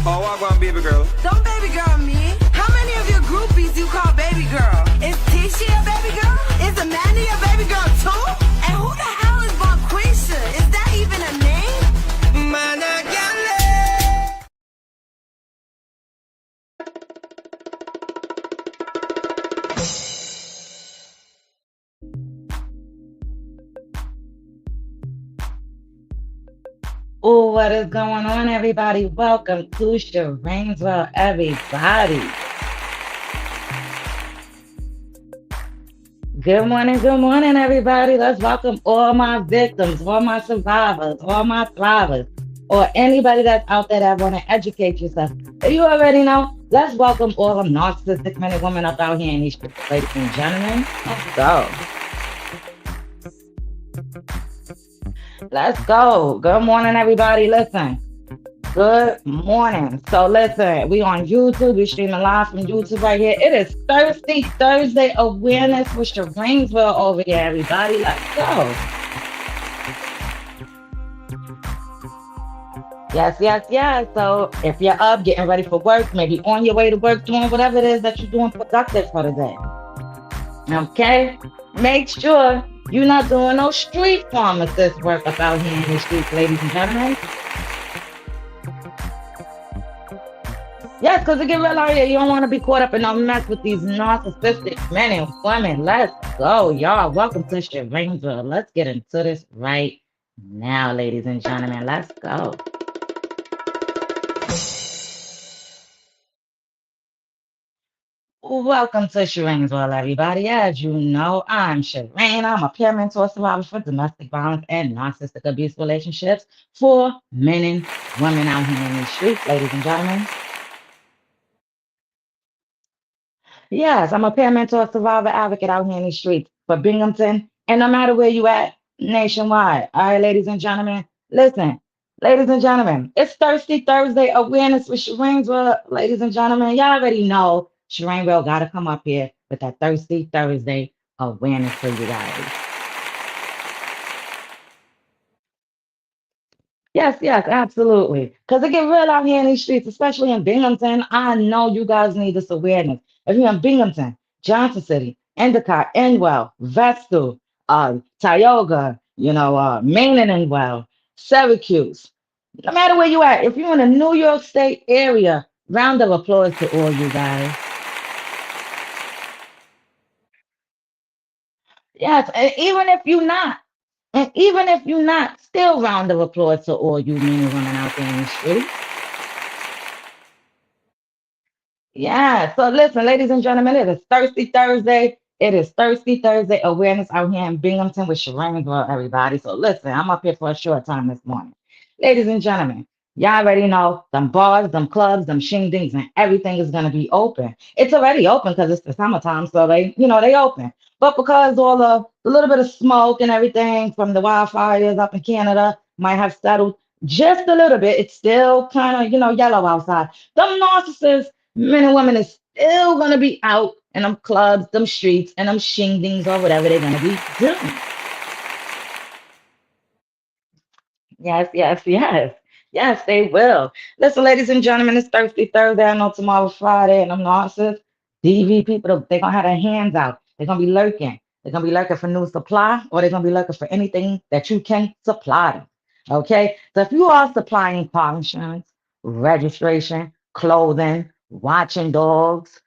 Oh, I want baby girl. Don't baby girl me. How many of your groupies you call baby girl? Is Tisha a baby girl? Is Amanda a baby girl too? And who the hell is Bonquisha? Is that even a name? Man, I can't live. Oh, what is going on, everybody? Welcome to Sharane's World, everybody. Good morning, everybody. Let's welcome all my victims, all my survivors, all my thrivers, or anybody that's out there that want to educate yourself. If you already know, let's welcome all them narcissistic men and women up out here in these streets, ladies and gentlemen. Let's go. Let's go. Good morning, everybody. Listen. Good morning. So listen, we on YouTube. We streaming live from YouTube right here. It is Thursday Awareness with Sharainesville over here, everybody. Let's go. Yes. So if you're up, getting ready for work, maybe on your way to work, doing whatever it is that you're doing productive for the day. Okay? Make sure you're not doing no street pharmacist work up out here in the streets, ladies and gentlemen. Yes, because it get real out here. You don't want to be caught up in no mess with these narcissistic men and women. Let's go, y'all. Welcome to Sharainesville. Let's get into this right now, ladies and gentlemen. Let's go. Welcome to Sharainesville, everybody. As you know, I'm Sharane. I'm a peer mentor survivor for domestic violence and narcissistic abuse relationships for men and women out here in the streets, ladies and gentlemen. Yes, I'm a peer mentor survivor advocate out here in the streets for Binghamton and no matter where you at nationwide. All right, ladies and gentlemen, listen, ladies and gentlemen, it's Thirsty Thursday Awareness with Sharainesville. Ladies and gentlemen, y'all already know Sharainesville got to come up here with that Thirsty Thursday awareness for you guys. Yes, absolutely. Because it get real out here in these streets, especially in Binghamton. I know you guys need this awareness. If you're in Binghamton, Johnson City, Endicott, Endwell, Vestal, Tioga, Maine and Endwell, Syracuse, no matter where you at, if you're in the New York State area, round of applause to all you guys. Yes, and even if you're not, still round of applause to all you men and women out there in the street. Yeah, so listen, ladies and gentlemen, it is Thirsty Thursday. It is Thirsty Thursday awareness out here in Binghamton with Sharainesville, everybody. So listen, I'm up here for a short time this morning. Ladies and gentlemen, y'all already know them bars, them clubs, them shindigs, and everything is gonna be open. It's already open because it's the summertime, so they open. But because all the little bit of smoke and everything from the wildfires up in Canada might have settled just a little bit, it's still kind of, yellow outside. Them narcissists men and women is still gonna be out in them clubs, them streets, and them shingdings or whatever they're gonna be doing. Yes. Yes, they will. Listen, ladies and gentlemen, it's Thirsty Thursday. I know tomorrow's Friday, and them narcissists, DV people, they're gonna have their hands out. They're gonna be lurking. They're gonna be lurking for new supply, or they're gonna be lurking for anything that you can supply them. Okay? So if you are supplying car insurance, registration, clothing, watching dogs,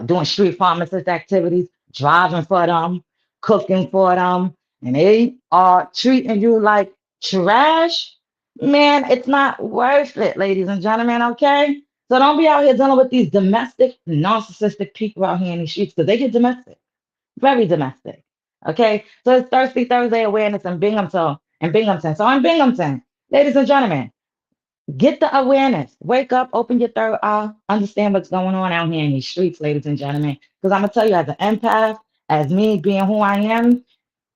doing street pharmacist activities, driving for them, cooking for them, and they are treating you like trash, man, it's not worth it, ladies and gentlemen, okay? So don't be out here dealing with these domestic, narcissistic people out here in these streets because they get domestic, very domestic. Okay, so it's Thirsty Thursday awareness in Binghamton. So in Binghamton, ladies and gentlemen, get the awareness. Wake up, open your third eye, understand what's going on out here in these streets, ladies and gentlemen. Because I'm gonna tell you, as an empath, as me being who I am,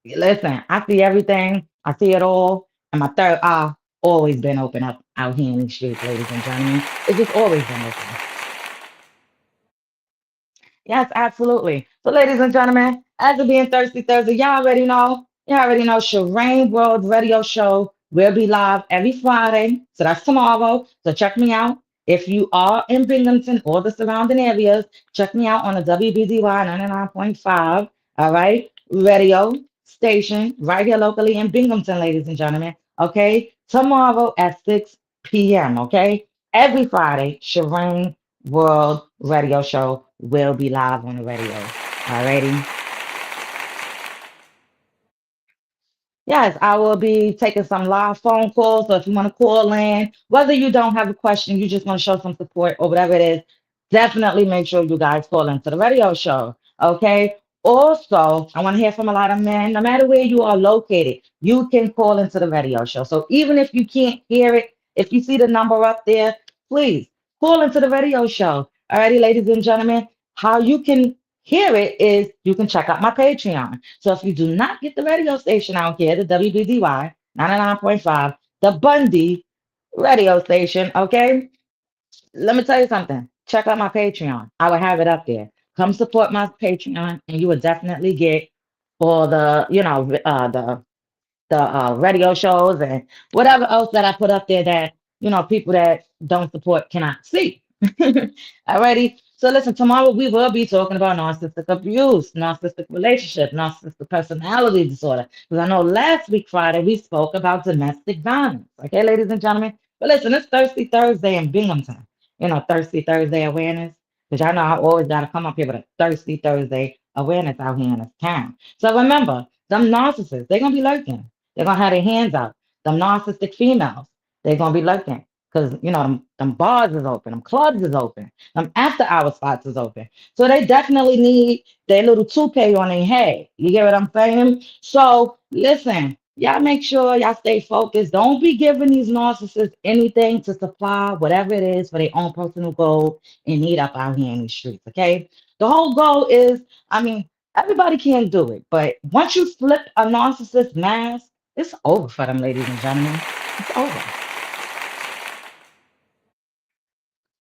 listen, I see everything, I see it all, and my third eye always been open up out here in these streets, ladies and gentlemen. It's just always been open. Yes, absolutely. So, ladies and gentlemen, as it being Thirsty Thursday, y'all already know Sharane World Radio Show will be live every Friday. So that's tomorrow. So check me out. If you are in Binghamton or the surrounding areas, check me out on the WBDY 99.5, all right, radio station right here locally in Binghamton, ladies and gentlemen. Okay, tomorrow at 6 p.m. Okay, every Friday, Sharane World Radio Show will be live on the radio. Alrighty. Yes, I will be taking some live phone calls. So if you want to call in, whether you don't have a question, you just want to show some support or whatever it is, definitely make sure you guys call into the radio show. Okay. Also, I want to hear from a lot of men. No matter where you are located, you can call into the radio show. So even if you can't hear it, if you see the number up there, please call into the radio show. Alrighty, ladies and gentlemen, how you can hear it is you can check out my Patreon. So if you do not get the radio station out here, the WBDY 99.5, the Bundy radio station, okay? Let me tell you something. Check out my Patreon. I will have it up there. Come support my Patreon, and you will definitely get all the, the radio shows and whatever else that I put up there that people that don't support cannot see. Alrighty. So listen, tomorrow we will be talking about narcissistic abuse, narcissistic relationship, narcissistic personality disorder. Because I know last week Friday we spoke about domestic violence. Okay, ladies and gentlemen. But listen, it's Thirsty Thursday in Binghamton. Thirsty Thursday awareness. Because I know I always gotta come up here with a Thirsty Thursday awareness out here in this town. So remember, them narcissists, they're gonna be lurking. They're gonna have their hands out. Them narcissistic females, they're gonna be lurking. Because them bars is open, them clubs is open, them after hour spots is open. So they definitely need their little toupee on their head. You get what I'm saying? So listen, y'all make sure y'all stay focused. Don't be giving these narcissists anything to supply whatever it is for their own personal goal and need up out here in these streets. Okay. The whole goal is, I mean, everybody can do it, but once you flip a narcissist mask, it's over for them, ladies and gentlemen. It's over.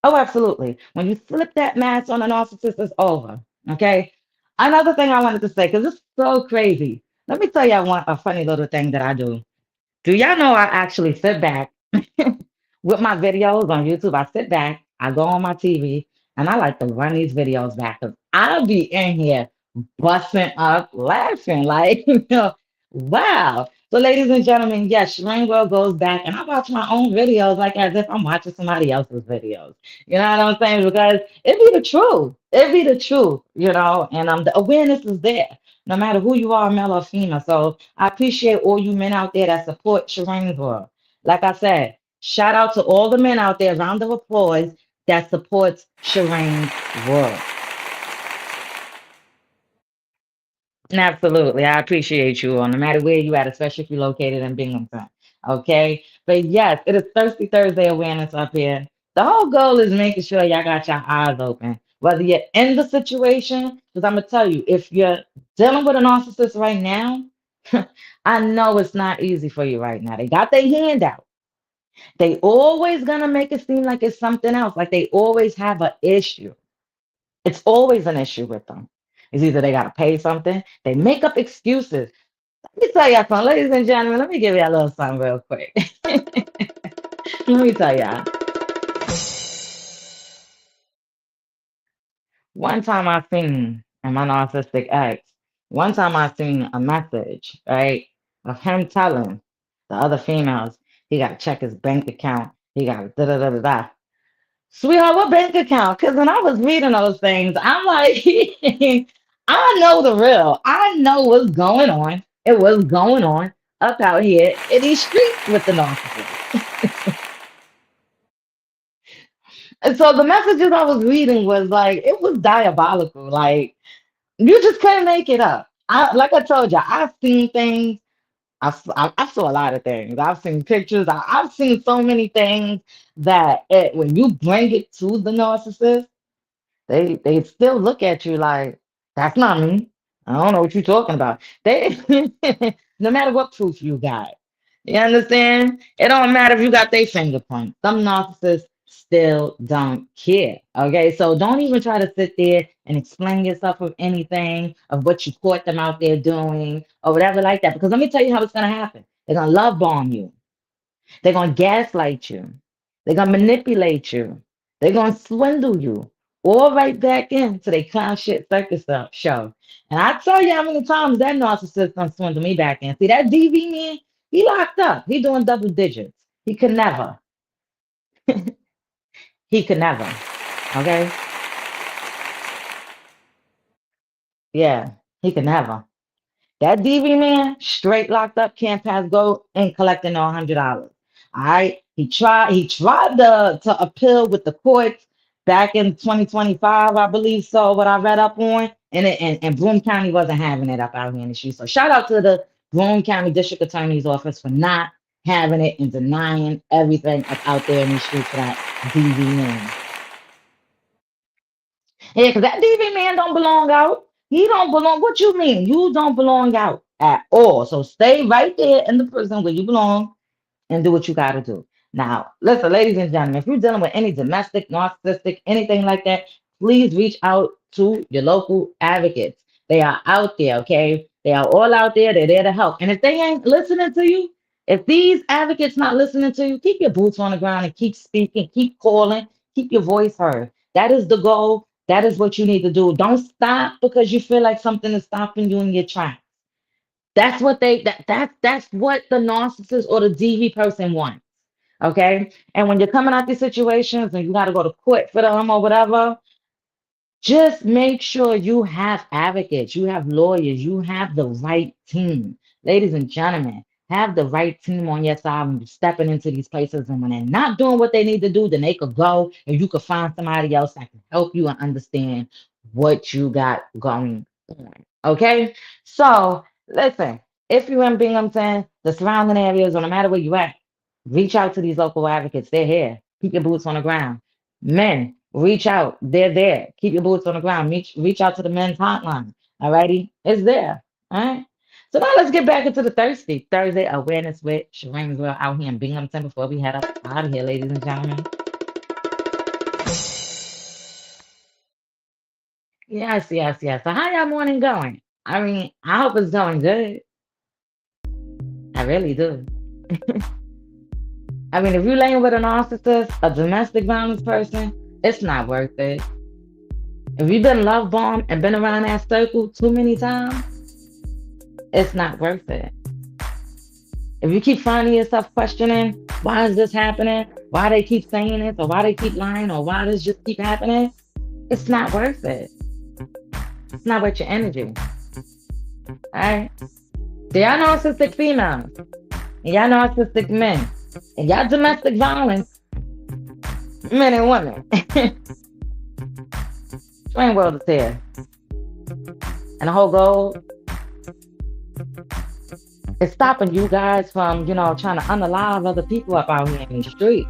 Oh, absolutely. When you flip that mask on a narcissist, it's over. Okay. Another thing I wanted to say, because it's so crazy. Let me tell you one a funny little thing that I do. Do y'all know I actually sit back with my videos on YouTube? I sit back, I go on my TV, and I like to run these videos back because I'll be in here busting up laughing. Like, wow. So, ladies and gentlemen, yes, Sharane World goes back, and I watch my own videos like as if I'm watching somebody else's videos. You know what I'm saying? Because it be the truth. It be the truth, and the awareness is there, no matter who you are, male or female. So, I appreciate all you men out there that support Sharane's World. Like I said, shout out to all the men out there, round of applause, that supports Sharane's World. Absolutely. I appreciate you no matter where you at, especially if you're located in Binghamton. Okay. But yes, it is Thirsty Thursday awareness up here. The whole goal is making sure y'all got your eyes open. Whether you're in the situation, because I'm gonna tell you, if you're dealing with a narcissist right now, I know it's not easy for you right now. They got their hand out. They always gonna make it seem like it's something else, like they always have an issue. It's always an issue with them. It's either they gotta pay something, they make up excuses. Let me tell y'all something, ladies and gentlemen. Let me give you a little something real quick. Let me tell y'all. One time I seen in my narcissistic ex, one time I seen a message, right, of him telling the other females he got to check his bank account. He got da da da da da. Sweetheart, what bank account? Because when I was reading those things, I'm like, I know the real. I know what's going on. It was going on up out here in these streets with the narcissist. And so the messages I was reading was like, it was diabolical. Like, you just couldn't make it up. Like I told you, I've seen things. I saw a lot of things. I've seen pictures. I've seen so many things that when you bring it to the narcissist, they still look at you like, that's not me. I don't know what you're talking about. They no matter what proof you got. You understand? It don't matter if you got their fingerprint. Some narcissists still don't care. Okay. So don't even try to sit there and explain yourself of anything of what you caught them out there doing or whatever like that. Because let me tell you how it's gonna happen. They're gonna love bomb you. They're gonna gaslight you. They're gonna manipulate you. They're gonna swindle you all right back into their clown shit circus show. And I tell you how many times that narcissist done swindle me back in. See that DV man, he locked up. He doing double digits. He could never. He could never. Okay? Yeah, he could never. That DV man, straight locked up, can't pass go and collecting no $100. All right. He tried to appeal with the courts back in 2025, I believe so, what I read up on. And Broome County wasn't having it up out here in the street. So shout out to the Broome County District Attorney's Office for not having it and denying everything up out there in these streets for that DV man. Yeah, because that DV man don't belong out. He don't belong. What you mean? You don't belong out at all. So stay right there in the prison where you belong and do what you got to do. Now, listen, ladies and gentlemen, if you're dealing with any domestic, narcissistic, anything like that, please reach out to your local advocates. They are out there, okay? They are all out there. They're there to help. And if they ain't listening to you, if these advocates not listening to you, keep your boots on the ground and keep speaking, keep calling, keep your voice heard. That is the goal. That is what you need to do. Don't stop because you feel like something is stopping you in your tracks. That's what the narcissist or the DV person wants. Okay. And when you're coming out these situations and you got to go to court for them or whatever, just make sure you have advocates, you have lawyers, you have the right team. Ladies and gentlemen, have the right team on your side when you're stepping into these places. And when they're not doing what they need to do, then they could go and you could find somebody else that can help you and understand what you got going on. Okay? So, listen, if you're in Binghamton, the surrounding areas, or no matter where you at, reach out to these local advocates. They're here. Keep your boots on the ground. Men, reach out. They're there. Keep your boots on the ground. Reach out to the men's hotline. All righty? It's there. All right. So now let's get back into the Thirsty Thursday awareness with Sharane Girl out here in Binghamton before we head up out of here, ladies and gentlemen. Yes, yes, yes. So how y'all morning going? I mean, I hope it's going good. I really do. I mean, if you're laying with a narcissist, a domestic violence person, it's not worth it. If you've been love bombed and been around that circle too many times, it's not worth it. If you keep finding yourself questioning, why is this happening? Why they keep saying this, or why they keep lying, or why this just keep happening? It's not worth it. It's not worth your energy. All right? So y'all narcissistic females, and y'all narcissistic men, and y'all domestic violence, men and women. Swain world is here. And the whole goal is stopping you guys from, trying to unalive other people up out here in the street.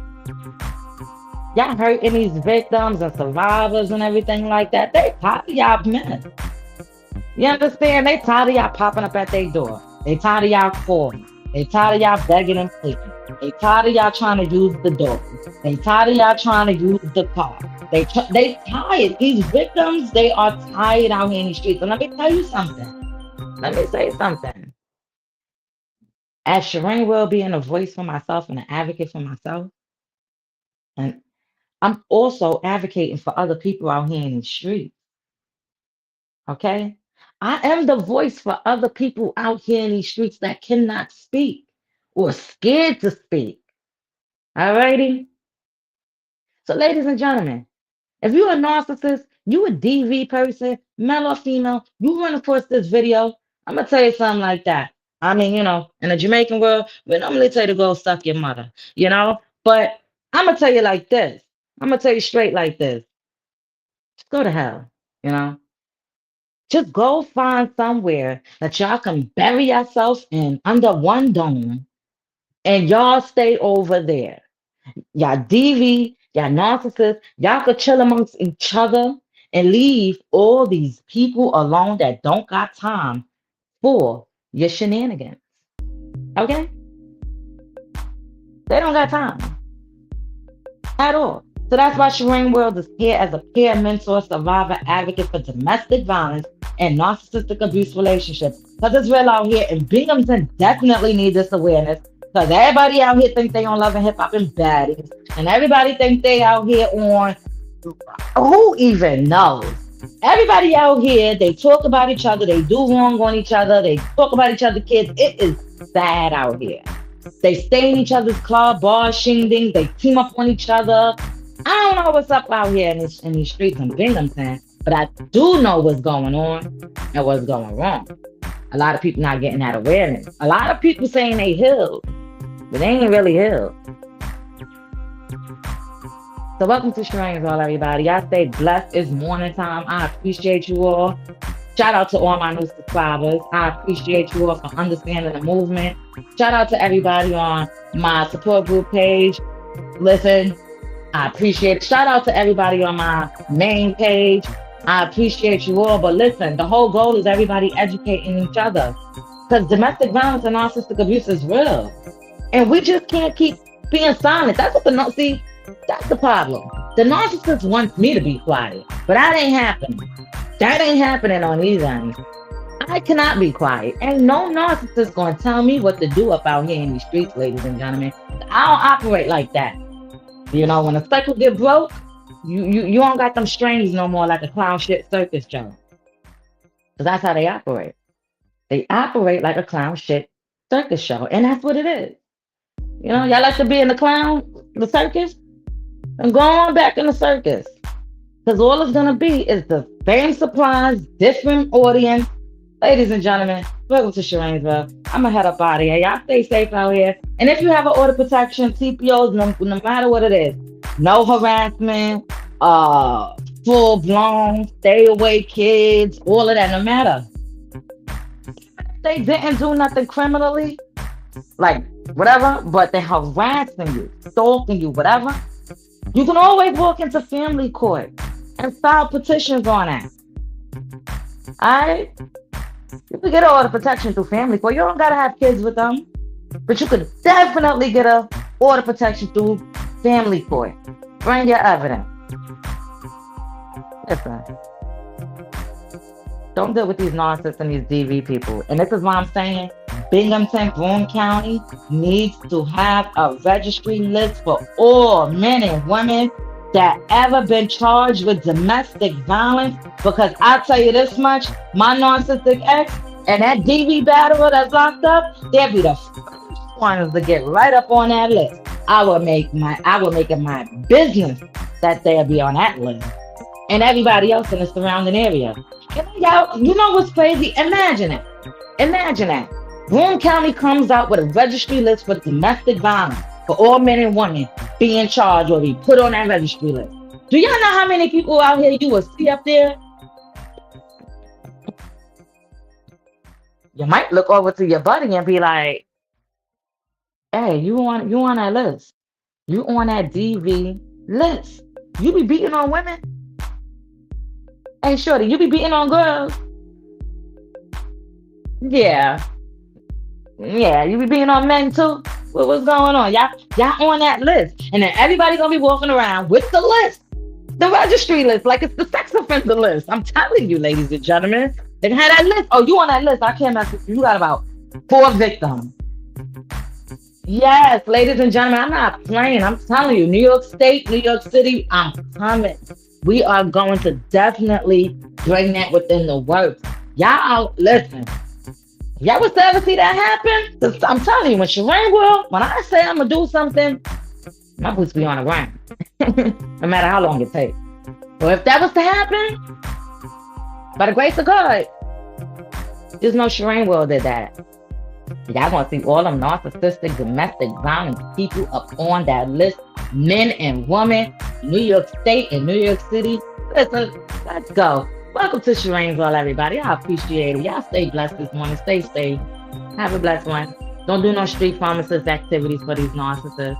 Y'all hurting these victims and survivors and everything like that. They tired of y'all men. You understand? They tired of y'all popping up at their door. They tired of y'all calling. They tired of y'all begging and pleading. They tired of y'all trying to use the door. They tired of y'all trying to use the car. They tired. These victims, they are tired out here in the streets. And let me tell you something. Let me say something. As Sharane will being a voice for myself and an advocate for myself, and I'm also advocating for other people out here in the streets. Okay? I am the voice for other people out here in these streets that cannot speak or scared to speak. Alrighty? So, ladies and gentlemen, if you're a narcissist, you a DV person, male or female, you run across this video, I'm gonna tell you something like that. I mean, in the Jamaican world, we normally tell you to go suck your mother, But I'm gonna tell you like this. I'm gonna tell you straight like this. Just go to hell, Just go find somewhere that y'all can bury yourself in under one dome and y'all stay over there. Y'all DV, y'all narcissists, y'all could chill amongst each other and leave all these people alone that don't got time for your shenanigans. Okay? They don't got time at all. So that's why Sharane World is here as a peer mentor, survivor, advocate for domestic violence and narcissistic abuse relationships. Because it's real out here, and Binghamton definitely needs this awareness. Because everybody out here think they on Love and Hip Hop and Baddies. And everybody think they out here on who even knows? Everybody out here, they talk about each other, they do wrong on each other, they talk about each other's kids. It is sad out here. They stay in each other's club, bars, shingdings, they team up on each other. I don't know what's up out here in these streets in Binghamton, but I do know what's going on and what's going wrong. A lot of people not getting that awareness. A lot of people saying they healed, but they ain't really healed. So welcome to Sharane's All, everybody. I stay blessed. It's morning time. I appreciate you all. Shout out to all my new subscribers. I appreciate you all for understanding the movement. Shout out to everybody on my support group page. Listen, I appreciate it. Shout out to everybody on my main page. I appreciate you all. But listen, the whole goal is everybody educating each other. Because domestic violence and narcissistic abuse is real. And we just can't keep being silent. That's what that's the problem. The narcissist wants me to be quiet, but that ain't happening. That ain't happening on these ends. I cannot be quiet. Ain't no narcissist gonna tell me what to do up out here in these streets, ladies and gentlemen. I don't operate like that. You know, when a cycle get broke, you don't got them strings no more like a clown shit circus show. Because that's how they operate. They operate like a clown shit circus show, and that's what it is. You know, y'all like to be in the circus? And go on back in the circus. Because all it's going to be is the same supplies, different audience. Ladies and gentlemen, welcome to Sharane's World. I'm going to head up out of here. Y'all stay safe out here. And if you have an order protection, TPOs, no matter what it is, no harassment, full blown, stay away kids, all of that, no matter. If they didn't do nothing criminally, like whatever, but they're harassing you, stalking you, whatever. You can always walk into family court and file petitions on that. Alright? You can get an order of protection through family court. You don't gotta have kids with them. But you could definitely get an order of protection through family court. Bring your evidence. Listen. Don't deal with these narcissists and these DV people. And this is why I'm saying Binghamton, Broome County needs to have a registry list for all men and women that ever been charged with domestic violence. Because I'll tell you this much, my narcissistic ex and that DV batterer that's locked up, they'll be the first ones to get right up on that list. I will make it my business that they'll be on that list. And everybody else in the surrounding area. You know what's crazy? Imagine that. Broome County comes out with a registry list for domestic violence for all men and women being charged or be put on that registry list. Do y'all know how many people out here you will see up there? You might look over to your buddy and be like, hey, you on that list. You on that DV list. You be beating on women? Hey, shorty, you be beating on girls? Yeah, you be beating on men too? What's going on? Y'all on that list. And then everybody's gonna be walking around with the list. The registry list, like it's the sex offender list. I'm telling you, ladies and gentlemen. They can have that list. Oh, you on that list. I can't mess with you. You got about 4 victims. Yes, ladies and gentlemen, I'm not playing. I'm telling you, New York State, New York City, I'm coming. We are going to definitely bring that within the works. Y'all, listen. Y'all was to ever see that happen? I'm telling you, when Sharane will, when I say I'm going to do something, my boots be on the ground. No matter how long it takes. So if that was to happen, by the grace of God, there's no Sharane will did that. Y'all gonna see all them narcissistic, domestic violence people up on that list, men and women, New York State and New York City. Listen, let's go. Welcome to Sharane's All, everybody. I appreciate it. Y'all stay blessed this morning. Stay safe. Have a blessed one. Don't do no street pharmacist activities for these narcissists.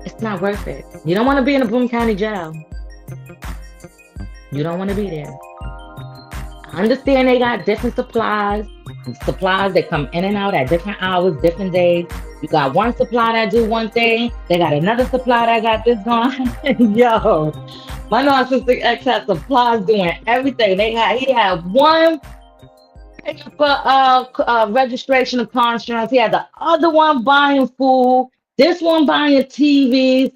It's not worth it. You don't want to be in a Broome County jail. You don't want to be there. I understand they got different supplies. Supplies that come in and out at different hours, different days. You got one supply that do one thing. They got another supply that got this going. Yo, my narcissistic ex had supplies doing everything. He had one for registration of car insurance. He had the other one buying food, this one buying TVs.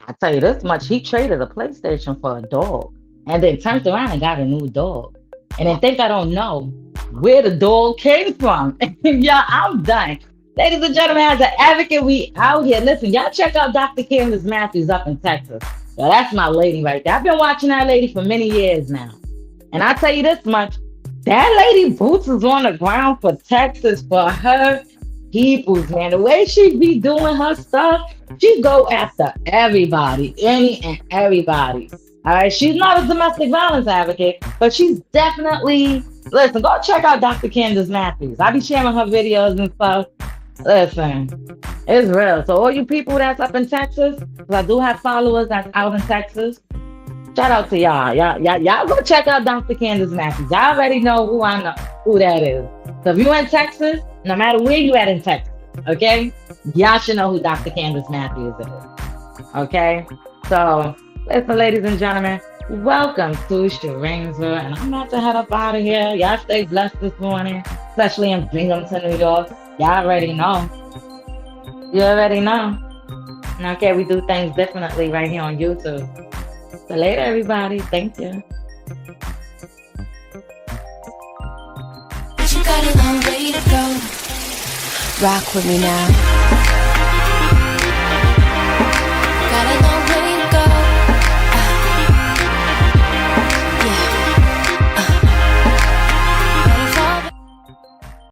I tell you this much, he traded a PlayStation for a dog and then turned around and got a new dog. And then think I don't know where the dog came from. Yeah, I'm done. Ladies and gentlemen, as an advocate, we out here. Listen, y'all check out Dr. Candace Matthews up in Texas. Well, that's my lady right there. I've been watching that lady for many years now. And I tell you this much, that lady boots is on the ground for Texas for her peoples, man. The way she be doing her stuff, she go after everybody, any and everybody. All right, she's not a domestic violence advocate, but she's definitely, listen, go check out Dr. Candace Matthews. I be sharing her videos and stuff. Listen, it's real. So all you people that's up in Texas, 'cause I do have followers that's out in Texas, shout out to y'all. Y'all go check out Dr. Candace Matthews. Y'all already know who that is. So if you in Texas, no matter where you at in Texas, okay, y'all should know who Dr. Candace Matthews is. Okay? So listen, ladies and gentlemen, welcome to Sharane's World, and I'm about to head up out of here. Y'all stay blessed this morning, especially in Binghamton, New York. Y'all already know. You already know. Okay, we do things differently right here on YouTube. So later, everybody. Thank you. But you got a long way to go. Rock with me now.